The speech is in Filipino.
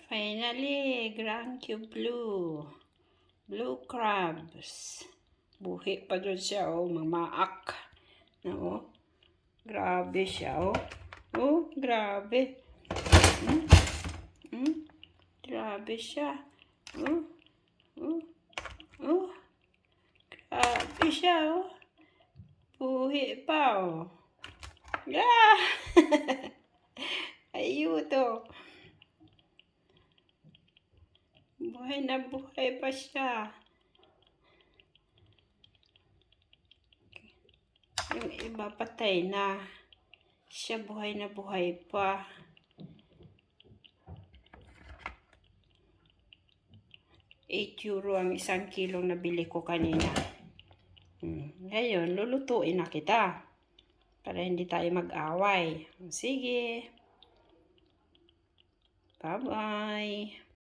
Finally, Grand Cube Blue. Blue crabs. Buhi pa dun siya, oh. Mamaak. No? Grabe siya, oh. Oh, grabe. Grabe siya. Oh. Oh. Oh. Grabe siya, oh. Buhi pa, oh. Yeah! Ayuto. Buhay na buhay pa siya. Yung iba patay na. Siya buhay na buhay pa. €8 ang 1 kilong nabili ko kanina. Ngayon, lulutuin na kita. Para hindi tayo mag-away. Sige. Bye-bye.